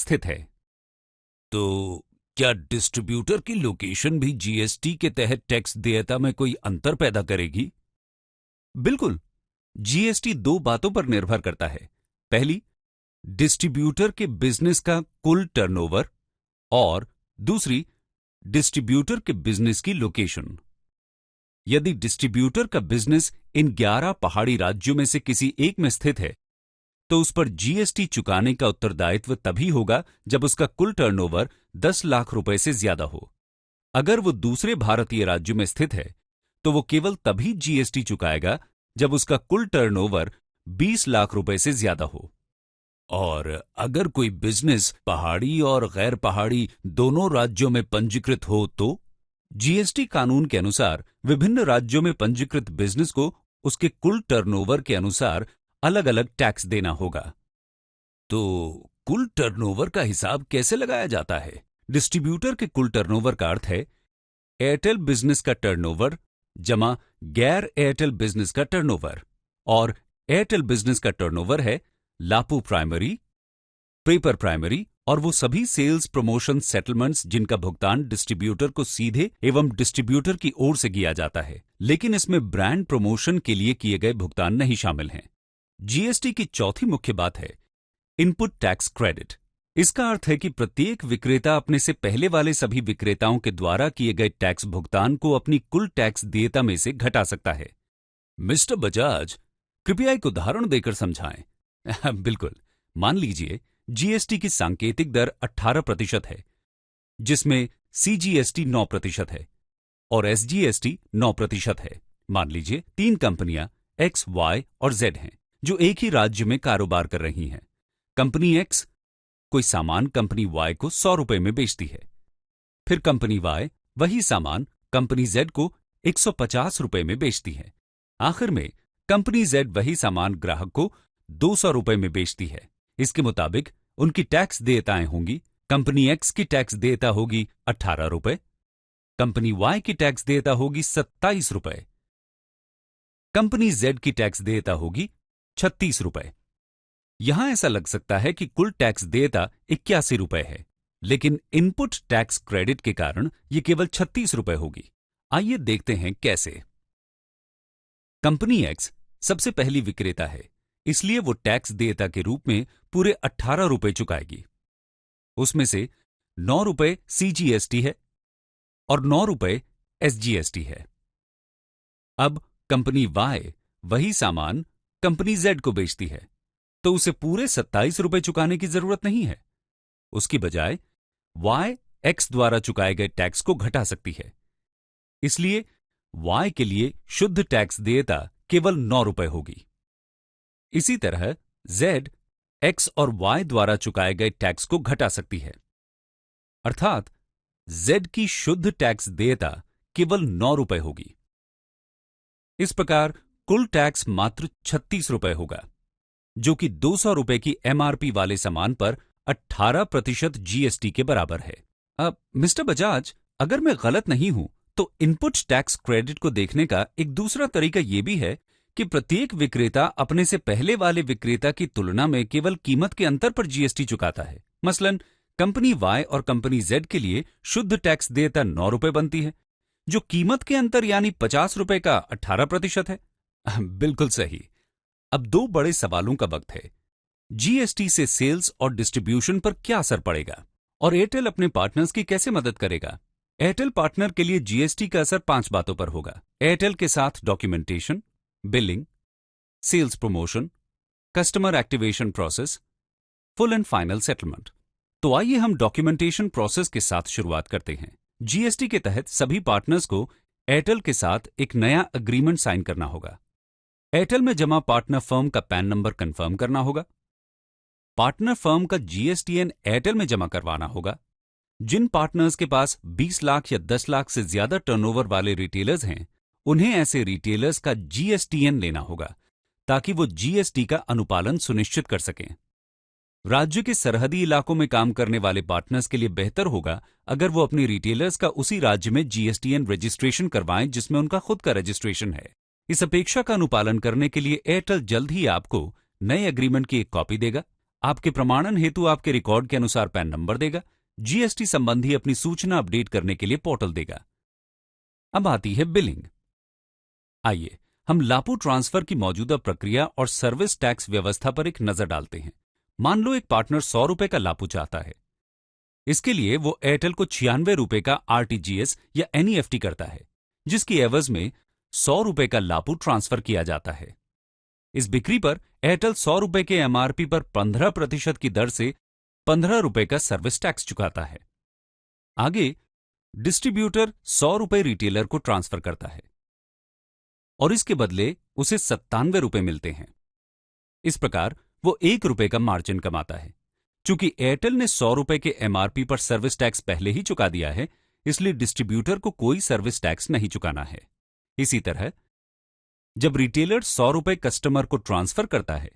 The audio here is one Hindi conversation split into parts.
स्थित है। तो क्या डिस्ट्रीब्यूटर की लोकेशन भी जीएसटी के तहत टैक्स देयता में कोई अंतर पैदा करेगी? बिल्कुल। जीएसटी दो बातों पर निर्भर करता है। पहली, डिस्ट्रीब्यूटर के बिजनेस का कुल टर्नओवर, और दूसरी, डिस्ट्रीब्यूटर के बिजनेस की लोकेशन। यदि डिस्ट्रीब्यूटर का बिजनेस इन 11 पहाड़ी राज्यों में से किसी एक में स्थित है, तो उस पर जीएसटी चुकाने का उत्तरदायित्व तभी होगा जब उसका कुल टर्नओवर 10 लाख रुपए से ज्यादा हो। अगर वो दूसरे भारतीय राज्यों में स्थित है, तो वो केवल तभी जीएसटी चुकाएगा जब उसका कुल टर्नओवर 20 लाख रुपए से ज्यादा हो। और अगर कोई बिजनेस पहाड़ी और गैर पहाड़ी दोनों राज्यों में पंजीकृत हो, तो जीएसटी कानून के अनुसार विभिन्न राज्यों में पंजीकृत बिजनेस को उसके कुल टर्नओवर के अनुसार अलग अलग टैक्स देना होगा। तो कुल टर्नओवर का हिसाब कैसे लगाया जाता है? डिस्ट्रीब्यूटर के कुल टर्नओवर का अर्थ है एयरटेल बिजनेस का टर्नओवर जमा गैर एयरटेल बिजनेस का टर्नओवर, और एयरटेल बिजनेस का टर्नओवर है लापू प्राइमरी, पेपर प्राइमरी और वो सभी सेल्स प्रमोशन सेटलमेंट्स जिनका भुगतान डिस्ट्रीब्यूटर को सीधे एवं डिस्ट्रीब्यूटर की ओर से किया जाता है, लेकिन इसमें ब्रांड प्रमोशन के लिए किए गए भुगतान नहीं शामिल हैं। जीएसटी की चौथी मुख्य बात है इनपुट टैक्स क्रेडिट। इसका अर्थ है कि प्रत्येक विक्रेता अपने से पहले वाले सभी विक्रेताओं के द्वारा किए गए टैक्स भुगतान को अपनी कुल टैक्स देयता में से घटा सकता है। मिस्टर बजाज, कृपया एक उदाहरण देकर समझाएं। बिल्कुल। मान लीजिए जीएसटी की सांकेतिक दर 18% है, जिसमें सीजीएसटी 9% है और एसजीएसटी 9% है। मान लीजिए 3 कंपनियां एक्स, वाई और जेड हैं जो एक ही राज्य में कारोबार कर रही हैं। कंपनी एक्स कोई सामान कंपनी वाई को 100 रुपए में बेचती है। फिर कंपनी वाई वही सामान कंपनी जेड को 150 रुपए में बेचती है। आखिर में कंपनी जेड वही सामान ग्राहक को 200 रुपए में बेचती है। इसके मुताबिक उनकी टैक्स देयताएं होंगी, कंपनी एक्स की टैक्स देयता होगी 18 रुपए, कंपनी वाई की टैक्स देयता होगी 27 रुपए, कंपनी जेड की टैक्स देयता होगी 36 रुपए। यहां ऐसा लग सकता है कि कुल टैक्स देयता 81 रुपए है, लेकिन इनपुट टैक्स क्रेडिट के कारण यह केवल 36 रुपए होगी। आइए देखते हैं कैसे। कंपनी एक्स सबसे पहली विक्रेता है, इसलिए वो टैक्स देयता के रूप में पूरे 18 रुपए चुकाएगी। उसमें से 9 रुपए सीजीएसटी है और 9 रुपए एसजीएसटी है। अब कंपनी वाई वही सामान कंपनी जेड को बेचती है, तो उसे पूरे 27 रुपए चुकाने की जरूरत नहीं है। उसकी बजाय वाई एक्स द्वारा चुकाए गए टैक्स को घटा सकती है। इसलिए वाई के लिए शुद्ध टैक्स देयता केवल 9 रुपए होगी। इसी तरह जेड एक्स और वाई द्वारा चुकाए गए टैक्स को घटा सकती है, अर्थात जेड की शुद्ध टैक्स देयता केवल 9 रुपए होगी। इस प्रकार कुल टैक्स मात्र 36 रुपए होगा, जो कि 200 रुपए की एमआरपी वाले सामान पर 18% जीएसटी के बराबर है। अब मिस्टर बजाज, अगर मैं गलत नहीं हूं तो इनपुट टैक्स क्रेडिट को देखने का एक दूसरा तरीका यह भी है कि प्रत्येक विक्रेता अपने से पहले वाले विक्रेता की तुलना में केवल कीमत के अंतर पर जीएसटी चुकाता है। मसलन कंपनी वाई और कंपनी जेड के लिए शुद्ध टैक्स देयता 9 रुपए बनती है, जो कीमत के अंतर यानी 50 रुपए का 18% है। बिल्कुल सही। अब दो बड़े सवालों का वक्त है। जीएसटी से सेल्स और डिस्ट्रीब्यूशन पर क्या असर पड़ेगा, और एयरटेल अपने पार्टनर्स की कैसे मदद करेगा? एयरटेल पार्टनर के लिए जीएसटी का असर 5 बातों पर होगा। एयरटेल के साथ documentation, billing, sales promotion, customer activation process, full and final settlement. तो आइए हम डॉक्यूमेंटेशन प्रोसेस के साथ शुरुआत करते हैं। जीएसटी के तहत सभी पार्टनर्स को एयरटेल के साथ एक नया एग्रीमेंट साइन करना होगा। एयरटेल में जमा पार्टनर फर्म का पैन नंबर कंफर्म करना होगा। पार्टनर फर्म का जीएसटीएन एयरटेल में जमा करवाना होगा। जिन पार्टनर्स के पास 20 लाख या 10 लाख से ज्यादा टर्नओवर वाले रिटेलर्स हैं, उन्हें ऐसे रिटेलर्स का जीएसटीएन लेना होगा ताकि वो जीएसटी का अनुपालन सुनिश्चित कर सकें। राज्य के सरहदी इलाकों में काम करने वाले पार्टनर्स के लिए बेहतर होगा अगर वो अपने रिटेलर्स का उसी राज्य में जीएसटीएन रजिस्ट्रेशन करवाएं जिसमें उनका खुद का रजिस्ट्रेशन है। इस अपेक्षा का अनुपालन करने के लिए एयरटेल जल्द ही आपको नए एग्रीमेंट की एक कॉपी देगा। आपके प्रमाणन हेतु आपके रिकॉर्ड के अनुसार पैन नंबर देगा। जीएसटी संबंधी अपनी सूचना अपडेट करने के लिए पोर्टल देगा। अब आती है बिलिंग। आइए हम लापू ट्रांसफर की मौजूदा प्रक्रिया और सर्विस टैक्स व्यवस्था पर एक नजर डालते हैं। मान लो एक पार्टनर 100 रुपए का लापू चाहता है। इसके लिए वो एयरटेल को 96 रुपए का आरटीजीएस या एनईएफटी करता है, जिसकी एवज में 100 रुपए का लापू ट्रांसफर किया जाता है। इस बिक्री पर एयरटेल 100 रुपए के एमआरपी पर 15% की दर से 15 रुपए का सर्विस टैक्स चुकाता है। आगे डिस्ट्रीब्यूटर 100 रुपए रिटेलर को ट्रांसफर करता है और इसके बदले उसे 97 रुपए मिलते हैं। इस प्रकार वो 1 रुपए का मार्जिन कमाता है। चूंकि एयरटेल ने 100 रुपए के एमआरपी पर सर्विस टैक्स पहले ही चुका दिया है, इसलिए डिस्ट्रीब्यूटर को कोई सर्विस टैक्स नहीं चुकाना है। इसी तरह जब रिटेलर 100 रुपए कस्टमर को ट्रांसफर करता है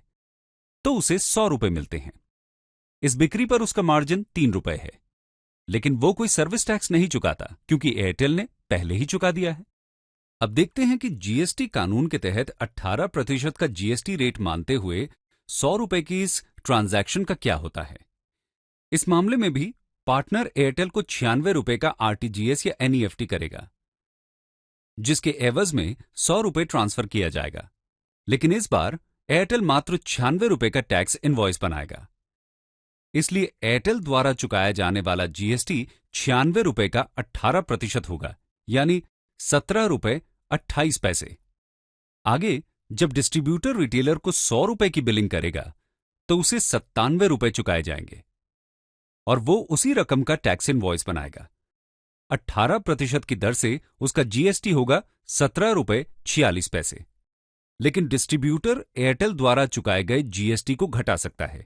तो उसे 100 रुपए मिलते हैं। इस बिक्री पर उसका मार्जिन 3 रुपए है, लेकिन वो कोई सर्विस टैक्स नहीं चुकाता क्योंकि एयरटेल ने पहले ही चुका दिया है। अब देखते हैं कि जीएसटी कानून के तहत 18% का जीएसटी रेट मानते हुए 100 रुपए की इस ट्रांजैक्शन का क्या होता है। इस मामले में भी पार्टनर एयरटेल को 96 रुपए का आरटीजीएस या एनईएफटी करेगा, जिसके एवज में 100 रुपए ट्रांसफर किया जाएगा। लेकिन इस बार एयरटेल मात्र 96 रुपए का टैक्स इनवॉइस बनाएगा। इसलिए एयरटेल द्वारा चुकाया जाने वाला जीएसटी 96 रुपए का 18% होगा, यानी 17 रुपए 28 पैसे। आगे जब डिस्ट्रीब्यूटर रिटेलर को 100 रुपए की बिलिंग करेगा तो उसे 97 रुपए चुकाए जाएंगे और वो उसी रकम का टैक्स इनवॉइस बनाएगा। 18% की दर से उसका जीएसटी होगा 17 रुपए 46 पैसे। लेकिन डिस्ट्रीब्यूटर एयरटेल द्वारा चुकाए गए जीएसटी को घटा सकता है,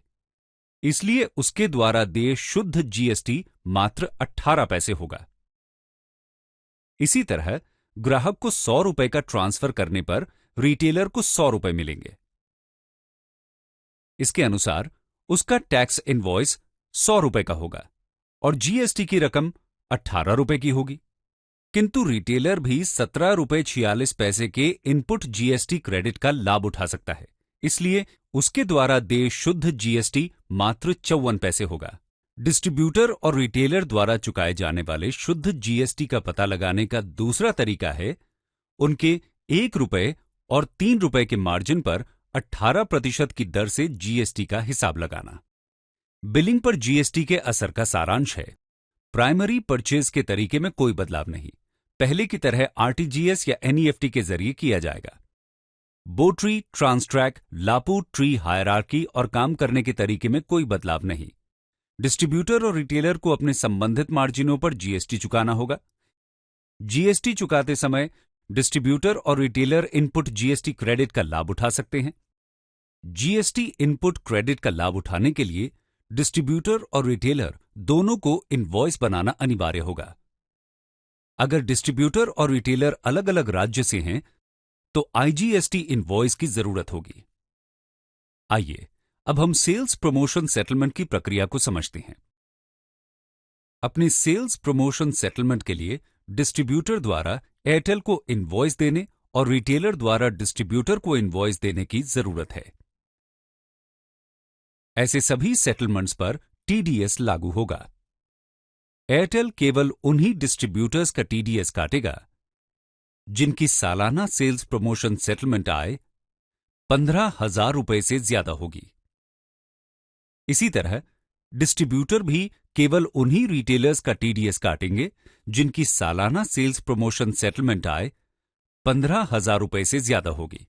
इसलिए उसके द्वारा देय शुद्ध जीएसटी मात्र 18 पैसे होगा। इसी तरह ग्राहक को 100 रुपए का ट्रांसफर करने पर रिटेलर को 100 रुपए मिलेंगे। इसके अनुसार उसका टैक्स इनवॉइस 100 रुपए का होगा और जीएसटी की रकम 18 रुपए की होगी। किंतु रिटेलर भी 17 रुपए 46 पैसे के इनपुट जीएसटी क्रेडिट का लाभ उठा सकता है, इसलिए उसके द्वारा देय शुद्ध जीएसटी मात्र 54 पैसे होगा। डिस्ट्रीब्यूटर और रिटेलर द्वारा चुकाए जाने वाले शुद्ध जीएसटी का पता लगाने का दूसरा तरीका है उनके 1 रुपए और 3 रुपए के मार्जिन पर 18% की दर से जीएसटी का हिसाब लगाना। बिलिंग पर जीएसटी के असर का सारांश है। प्राइमरी परचेज के तरीके में कोई बदलाव नहीं, पहले की तरह आरटीजीएस या एनईएफटी के जरिए किया जाएगा। बोट्री, ट्रांसट्रैक, लापू ट्री हायरार्की और काम करने के तरीके में कोई बदलाव नहीं। डिस्ट्रीब्यूटर और रिटेलर को अपने संबंधित मार्जिनों पर जीएसटी चुकाना होगा। जीएसटी चुकाते समय डिस्ट्रीब्यूटर और रिटेलर इनपुट जीएसटी क्रेडिट का लाभ उठा सकते हैं। जीएसटी इनपुट क्रेडिट का लाभ उठाने के लिए डिस्ट्रीब्यूटर और रिटेलर दोनों को इनवॉइस बनाना अनिवार्य होगा। अगर डिस्ट्रीब्यूटर और रिटेलर अलग अलग राज्य से हैं तो आईजीएसटी इनवॉइस की जरूरत होगी। आइए अब हम सेल्स प्रमोशन सेटलमेंट की प्रक्रिया को समझते हैं। अपने सेल्स प्रमोशन सेटलमेंट के लिए डिस्ट्रीब्यूटर द्वारा एयरटेल को इनवॉइस देने और रिटेलर द्वारा डिस्ट्रीब्यूटर को इनवॉइस देने की जरूरत है। ऐसे सभी सेटलमेंट्स पर टीडीएस लागू होगा। एयरटेल केवल उन्हीं डिस्ट्रीब्यूटर्स का टीडीएस काटेगा जिनकी सालाना सेल्स प्रमोशन सेटलमेंट आय 15,000 रुपए से ज्यादा होगी। इसी तरह डिस्ट्रीब्यूटर भी केवल उन्हीं रिटेलर्स का टीडीएस काटेंगे जिनकी सालाना सेल्स प्रमोशन सेटलमेंट आय 15,000 रुपए से ज्यादा होगी।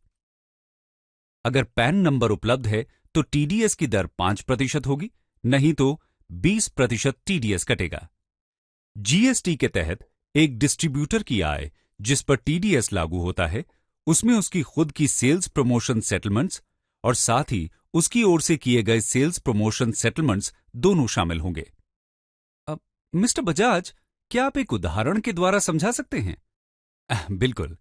अगर पैन नंबर उपलब्ध है तो टीडीएस की दर 5% होगी, नहीं तो 20% टीडीएस कटेगा। जीएसटी के तहत एक डिस्ट्रीब्यूटर की आय जिस पर टीडीएस लागू होता है, उसमें उसकी खुद की सेल्स प्रमोशन सेटलमेंट्स और साथ ही उसकी ओर से किए गए सेल्स प्रमोशन सेटलमेंट्स दोनों शामिल होंगे। अब मिस्टर बजाज, क्या आप एक उदाहरण के द्वारा समझा सकते हैं? बिल्कुल।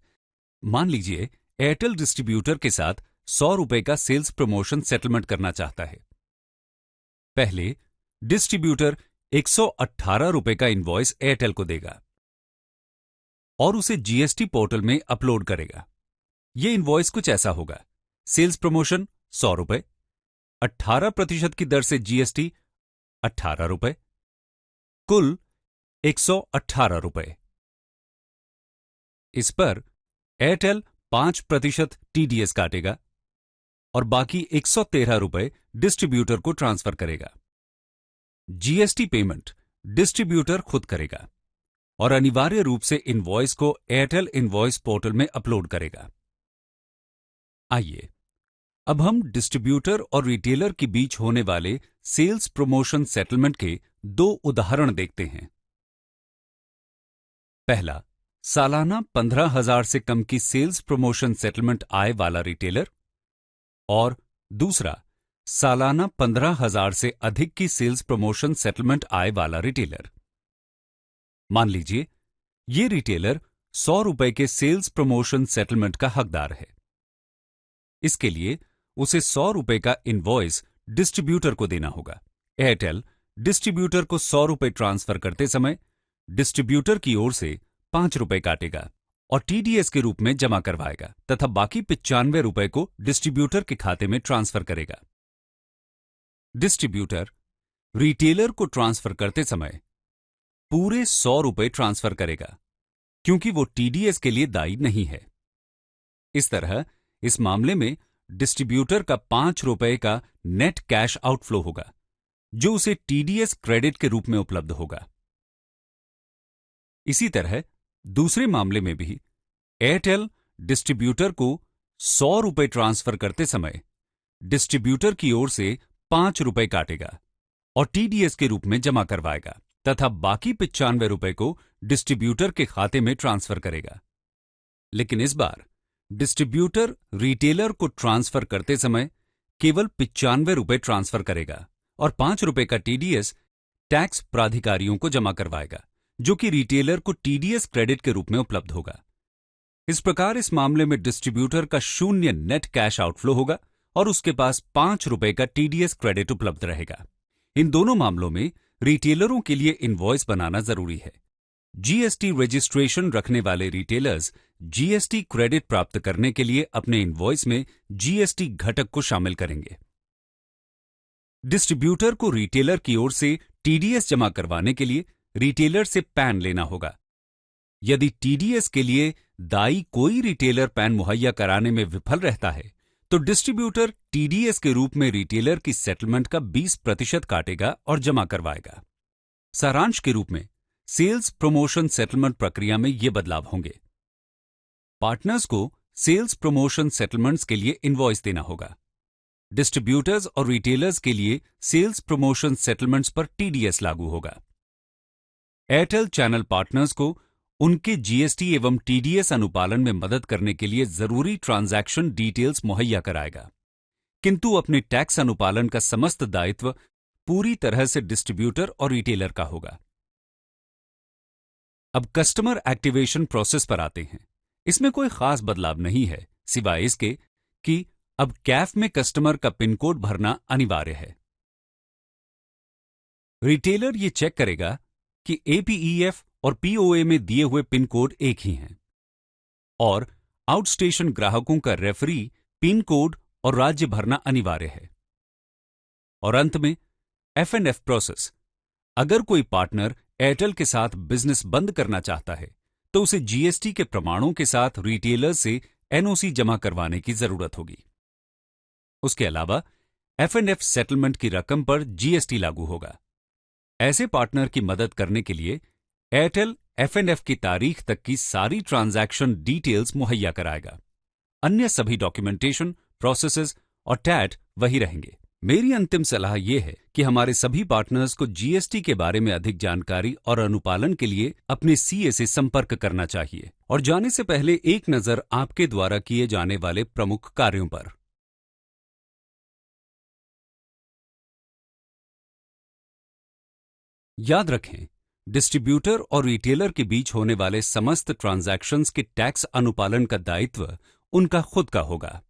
मान लीजिए एयरटेल डिस्ट्रीब्यूटर के साथ 100 रुपए का सेल्स प्रमोशन सेटलमेंट करना चाहता है। पहले डिस्ट्रीब्यूटर 118 रुपए का इनवॉइस एयरटेल को देगा और उसे जीएसटी पोर्टल में अपलोड करेगा। यह इनवॉइस कुछ ऐसा होगा: सेल्स प्रमोशन 100 रुपए, 18% की दर से जीएसटी 18 रुपए, कुल 118 रुपए। इस पर एयरटेल 5% टीडीएस काटेगा और बाकी 113 रुपए डिस्ट्रीब्यूटर को ट्रांसफर करेगा। जीएसटी पेमेंट डिस्ट्रीब्यूटर खुद करेगा और अनिवार्य रूप से इनवॉइस को एयरटेल इनवॉइस पोर्टल में अपलोड करेगा। आइए अब हम डिस्ट्रीब्यूटर और रिटेलर के बीच होने वाले सेल्स प्रमोशन सेटलमेंट के दो उदाहरण देखते हैं। पहला, सालाना 15,000 से कम की सेल्स प्रमोशन सेटलमेंट आय वाला रिटेलर और दूसरा, सालाना 15,000 से अधिक की सेल्स प्रमोशन सेटलमेंट आय वाला रिटेलर। मान लीजिए ये रिटेलर 100 रुपए के सेल्स प्रमोशन सेटलमेंट का हकदार है। इसके लिए उसे 100 रुपए का इनवॉइस डिस्ट्रीब्यूटर को देना होगा। एयरटेल डिस्ट्रीब्यूटर को 100 रुपए ट्रांसफर करते समय डिस्ट्रीब्यूटर की ओर से 5 रुपए काटेगा और टीडीएस के रूप में जमा करवाएगा तथा बाकी 95 रुपए को डिस्ट्रीब्यूटर के खाते में ट्रांसफर करेगा। डिस्ट्रीब्यूटर रिटेलर को ट्रांसफर करते समय पूरे 100 रुपए ट्रांसफर करेगा क्योंकि वो टीडीएस के लिए दायी नहीं है। इस तरह इस मामले में डिस्ट्रीब्यूटर का 5 रुपए का नेट कैश आउटफ्लो होगा जो उसे टीडीएस क्रेडिट के रूप में उपलब्ध होगा। इसी तरह दूसरे मामले में भी एयरटेल डिस्ट्रीब्यूटर को 100 रुपए ट्रांसफर करते समय डिस्ट्रीब्यूटर की ओर से 5 रुपए काटेगा और टीडीएस के रूप में जमा करवाएगा तथा बाकी 95 रुपए को डिस्ट्रीब्यूटर के खाते में ट्रांसफर करेगा। लेकिन इस बार डिस्ट्रीब्यूटर रिटेलर को ट्रांसफर करते समय केवल 95 रुपए ट्रांसफर करेगा और 5 रुपए का टीडीएस टैक्स प्राधिकारियों को जमा करवाएगा जो कि रिटेलर को टीडीएस क्रेडिट के रूप में उपलब्ध होगा। इस प्रकार इस मामले में डिस्ट्रीब्यूटर का शून्य नेट कैश आउटफ्लो होगा और उसके पास 5 रुपए का टीडीएस क्रेडिट उपलब्ध रहेगा। इन दोनों मामलों में रिटेलरों के लिए इनवॉइस बनाना जरूरी है। जीएसटी रजिस्ट्रेशन रखने वाले रिटेलर्स जीएसटी क्रेडिट प्राप्त करने के लिए अपने इनवॉइस में जीएसटी घटक को शामिल करेंगे। डिस्ट्रीब्यूटर को रिटेलर की ओर से टीडीएस जमा करवाने के लिए रिटेलर से पैन लेना होगा। यदि टीडीएस के लिए दायी कोई रिटेलर पैन मुहैया कराने में विफल रहता है तो डिस्ट्रीब्यूटर टीडीएस के रूप में रिटेलर की सेटलमेंट का 20% काटेगा और जमा करवाएगा। सारांश के रूप में सेल्स प्रमोशन सेटलमेंट प्रक्रिया में ये बदलाव होंगे। पार्टनर्स को सेल्स प्रमोशन सेटलमेंट्स के लिए इनवॉइस देना होगा। डिस्ट्रीब्यूटर्स और रिटेलर्स के लिए सेल्स प्रमोशन सेटलमेंट्स पर टीडीएस लागू होगा। एयरटेल चैनल पार्टनर्स को उनके जीएसटी एवं टीडीएस अनुपालन में मदद करने के लिए जरूरी ट्रांजैक्शन डिटेल्स मुहैया कराएगा, किंतु अपने टैक्स अनुपालन का समस्त दायित्व पूरी तरह से डिस्ट्रीब्यूटर और रिटेलर का होगा। अब कस्टमर एक्टिवेशन प्रोसेस पर आते हैं। इसमें कोई खास बदलाव नहीं है सिवाय इसके कि अब कैफ में कस्टमर का पिन कोड भरना अनिवार्य है। रिटेलर ये चेक करेगा कि एपीईएफ और पीओए में दिए हुए पिन कोड एक ही हैं और आउटस्टेशन ग्राहकों का रेफरी पिन कोड और राज्य भरना अनिवार्य है। और अंत में एफएनएफ प्रोसेस। अगर कोई पार्टनर एयरटेल के साथ बिजनेस बंद करना चाहता है तो उसे जीएसटी के प्रमाणों के साथ रिटेलर से एनओसी जमा करवाने की जरूरत होगी। उसके अलावा एफएनएफ सेटलमेंट की रकम पर जीएसटी लागू होगा। ऐसे पार्टनर की मदद करने के लिए एयरटेल एफएनएफ की तारीख तक की सारी ट्रांजैक्शन डिटेल्स मुहैया कराएगा। अन्य सभी डॉक्यूमेंटेशन, प्रोसेसेस और टैट वही रहेंगे। मेरी अंतिम सलाह यह है कि हमारे सभी पार्टनर्स को जीएसटी के बारे में अधिक जानकारी और अनुपालन के लिए अपने सीए से संपर्क करना चाहिए और जाने से पहले एक नजर आपके द्वारा किए जाने वाले प्रमुख कार्यों पर। याद रखें, डिस्ट्रीब्यूटर और रिटेलर के बीच होने वाले समस्त ट्रांजैक्शंस के टैक्स अनुपालन का दायित्व उनका खुद का होगा।